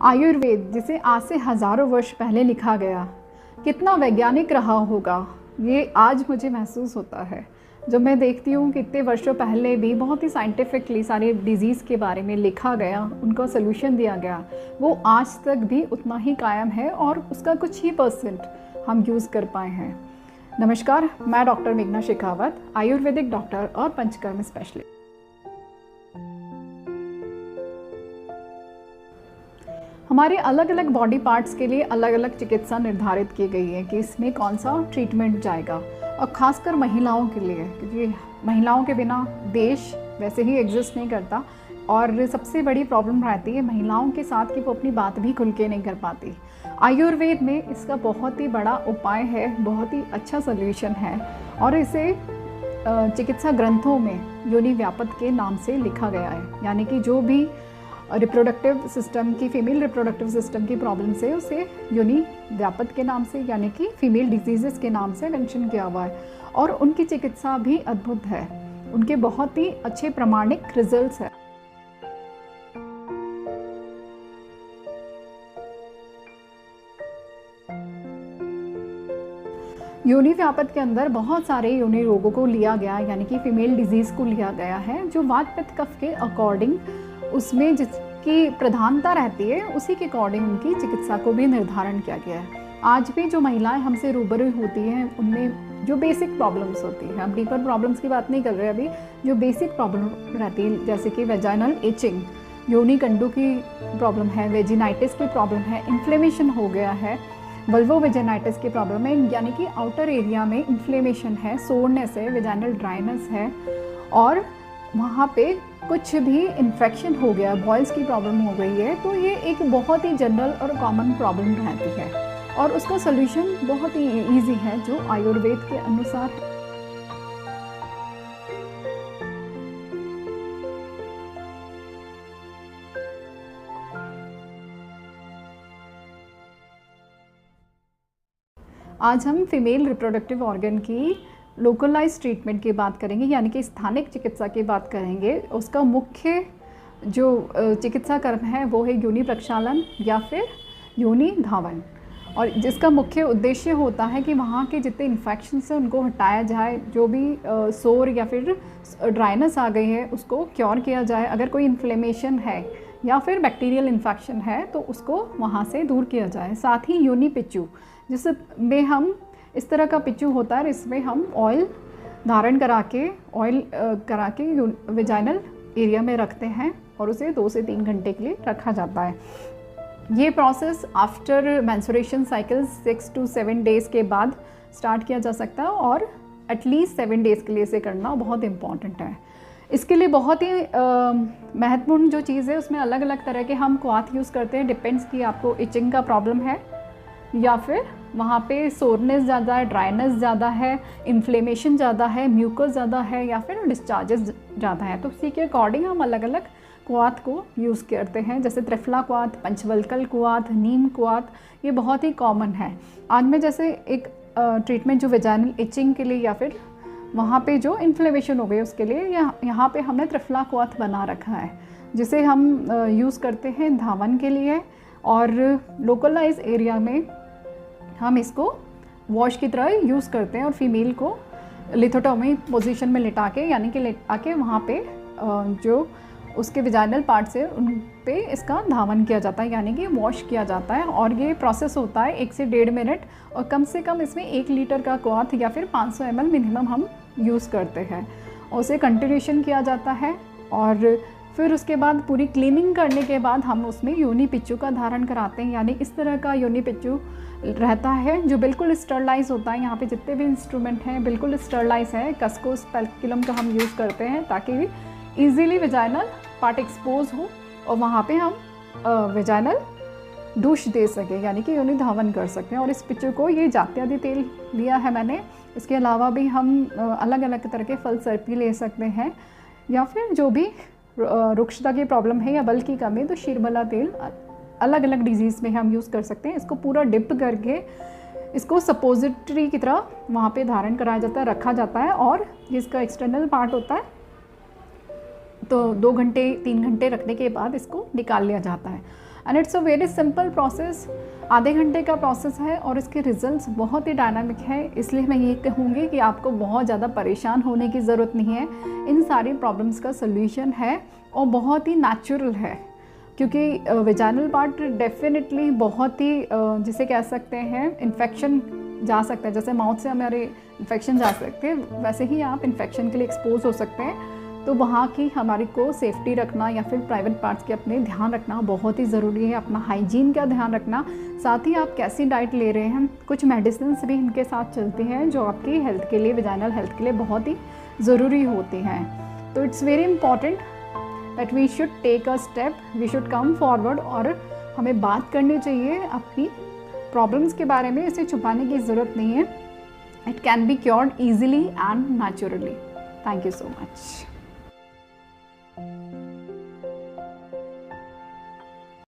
आयुर्वेद, जिसे आज से हज़ारों वर्ष पहले लिखा गया, कितना वैज्ञानिक रहा होगा ये आज मुझे महसूस होता है। जब मैं देखती हूँ कि इतने वर्षों पहले भी बहुत ही साइंटिफिकली सारे डिज़ीज़ के बारे में लिखा गया, उनका सलूशन दिया गया, वो आज तक भी उतना ही कायम है और उसका कुछ ही परसेंट हम यूज़ कर पाए हैं। नमस्कार, मैं डॉक्टर मेघना शेखावत, आयुर्वेदिक डॉक्टर और पंचकर्म स्पेशलिस्ट। हमारे अलग अलग बॉडी पार्ट्स के लिए अलग अलग चिकित्सा निर्धारित की गई है कि इसमें कौन सा ट्रीटमेंट जाएगा, और ख़ासकर महिलाओं के लिए, क्योंकि महिलाओं के बिना देश वैसे ही एग्जिस्ट नहीं करता। और सबसे बड़ी प्रॉब्लम रहती है महिलाओं के साथ कि वो अपनी बात भी खुल के नहीं कर पाती। आयुर्वेद में इसका बहुत ही बड़ा उपाय है, बहुत ही अच्छा सॉल्यूशन है, और इसे चिकित्सा ग्रंथों में योनि व्यापत के नाम से लिखा गया है। यानी कि जो भी रिप्रोडक्टिव सिस्टम की, फीमेल रिप्रोडक्टिव सिस्टम की प्रॉब्लम से उसे योनि व्यापत के नाम से, यानी कि फीमेल डिजीज़ेस के नाम से मेंशन किया हुआ है। और उनकी चिकित्सा भी अद्भुत है, उनके बहुत ही अच्छे प्रामाणिक रिजल्ट्स हैं। योनि व्यापत के अंदर बहुत सारे योनि रोगों को लिया गया, यानी कि फीमेल डिजीज़ को लिया गया है, जो वात पित्त कफ के अकॉर्डिंग उसमें जिसकी प्रधानता रहती है उसी के अकॉर्डिंग उनकी चिकित्सा को भी निर्धारण किया गया है। आज भी जो महिलाएं हमसे रूबरू होती हैं उनमें जो बेसिक प्रॉब्लम्स होती हैं, हम डीपर प्रॉब्लम्स की बात नहीं कर रहे अभी, जो बेसिक प्रॉब्लम रहती है जैसे कि वेजाइनल इचिंग, योनि कंडू की प्रॉब्लम है, वेजिनाइटिस की प्रॉब्लम है, इन्फ्लेमेशन हो गया है, वल्वोवेजाइनाइटिस की प्रॉब्लम है, यानी कि आउटर एरिया में इन्फ्लेमेशन है, सोरनेस है, वेजाइनल ड्राइनेस है, और वहाँ पे कुछ भी इन्फेक्शन हो गया, बॉयल्स की प्रॉब्लम हो गई है, तो ये एक बहुत ही जनरल और कॉमन प्रॉब्लम रहती है, और उसका सलूशन बहुत ही इजी है जो आयुर्वेद के अनुसार है। आज हम फीमेल रिप्रोडक्टिव ऑर्गन की लोकलाइज ट्रीटमेंट की बात करेंगे, यानी कि स्थानिक चिकित्सा की बात करेंगे। उसका मुख्य जो चिकित्सा कर्म है वो है योनि प्रक्षालन या फिर योनि धावन, और जिसका मुख्य उद्देश्य होता है कि वहाँ के जितने इन्फेक्शंस हैं उनको हटाया जाए, जो भी सोर या फिर ड्राइनेस आ गई है उसको क्योर किया जाए, अगर कोई इन्फ्लेमेशन है या फिर बैक्टीरियल इन्फेक्शन है तो उसको वहाँ से दूर किया जाए। साथ ही योनि पिच्चू, जिसमें हम इस तरह का पिच्चू होता है, इसमें हम ऑयल धारण करा के वेजाइनल एरिया में रखते हैं और उसे 2 से 3 घंटे के लिए रखा जाता है। ये process after menstruation cycle 6 to 7 days के बाद स्टार्ट किया जा सकता है, और एटलीस्ट 7 डेज़ के लिए इसे करना बहुत इम्पॉर्टेंट है। इसके लिए बहुत ही महत्वपूर्ण जो चीज़ है उसमें अलग अलग तरह के हम क्वाथ यूज़ करते हैं, डिपेंड्स कि आपको इचिंग का प्रॉब्लम है या फिर वहाँ पे सोरनेस ज़्यादा है, ड्राइनेस ज़्यादा है, इन्फ्लेमेशन ज़्यादा है, म्यूकस ज़्यादा है, या फिर डिस्चार्जेस ज़्यादा है, तो उसी के अकॉर्डिंग हम अलग अलग क्वाथ को यूज़ करते हैं, जैसे त्रिफला क्वाथ, पंचवल्कल क्वाथ, नीम क्वाथ, ये बहुत ही कॉमन है। आज में जैसे एक ट्रीटमेंट जो वेजाइनल इचिंग के लिए या फिर वहाँ पे जो इन्फ्लेमेशन हो गई उसके लिए यहाँ पे हमने त्रिफला क्वाथ बना रखा है, जिसे हम यूज़ करते हैं धावन के लिए, और लोकलाइज एरिया में हम इसको वॉश की तरह यूज़ करते हैं, और फीमेल को लिथोटोमी पोजीशन में लिटा के, यानी कि लिटा के वहाँ पे जो उसके विजाइनल पार्ट्स है उन पे इसका धावन किया जाता है, यानी कि वॉश किया जाता है। और ये प्रोसेस होता है 1 से 1.5 मिनट, और कम से कम इसमें 1 लीटर का क्वाथ या फिर 500 ml मिनिमम हम यूज़ करते हैं, और उसे कंटिन्यूशन किया जाता है। और फिर उसके बाद पूरी क्लीनिंग करने के बाद हम उसमें योनि पिच्चू का धारण कराते हैं, यानी इस तरह का योनि पिच्चू रहता है जो बिल्कुल स्टरलाइज होता है। यहाँ पे जितने भी इंस्ट्रूमेंट हैं बिल्कुल स्टरलाइज है, कसको स्पेक्युलम का हम यूज़ करते हैं ताकि इजीली वेजाइनल पार्ट एक्सपोज हो, और वहाँ पे हम वेजाइनल डूश दे सकें, यानी कि योनि धावन कर सकते हैं। और इस पिच्चू को ये जात्यादि तेल लिया है मैंने, इसके अलावा भी हम अलग अलग तरह के फल सर्पी ले सकते हैं, या फिर जो भी रुक्षता की प्रॉब्लम है या बल की कमी, तो शीरबला तेल अलग अलग डिजीज़ में हम यूज़ कर सकते हैं। इसको पूरा डिप करके इसको सपोजिटरी की तरह वहाँ पे धारण कराया जाता है, रखा जाता है, और ये इसका एक्सटर्नल पार्ट होता है, तो 2 घंटे 3 घंटे रखने के बाद इसको निकाल लिया जाता है। And it's a very simple process, आधे घंटे का प्रोसेस है और इसके रिजल्ट्स बहुत ही डायनामिक है। इसलिए मैं ये कहूँगी कि आपको बहुत ज़्यादा परेशान होने की ज़रूरत नहीं है, इन सारी प्रॉब्लम्स का सोल्यूशन है और बहुत ही नेचुरल है, क्योंकि वेजाइनल पार्ट डेफिनेटली बहुत ही जिसे कह सकते हैं इन्फेक्शन जा सकता है, जैसे माउथ से हमारे इन्फेक्शन जा सकते हैं वैसे ही आप इन्फेक्शन के लिए एक्सपोज हो सकते हैं। तो वहाँ की हमारी को सेफ्टी रखना या फिर प्राइवेट पार्ट्स के अपने ध्यान रखना बहुत ही ज़रूरी है, अपना हाइजीन का ध्यान रखना, साथ ही आप कैसी डाइट ले रहे हैं, कुछ मेडिसिन भी इनके साथ चलती हैं जो आपकी हेल्थ के लिए, वेजाइनल हेल्थ के लिए बहुत ही ज़रूरी होती हैं। तो it's very important that we should take a step, we should come forward और हमें बात करनी चाहिए अपनी प्रॉब्लम्स के बारे में, इसे छुपाने की ज़रूरत नहीं है। It can be cured easily and naturally. Thank you so much.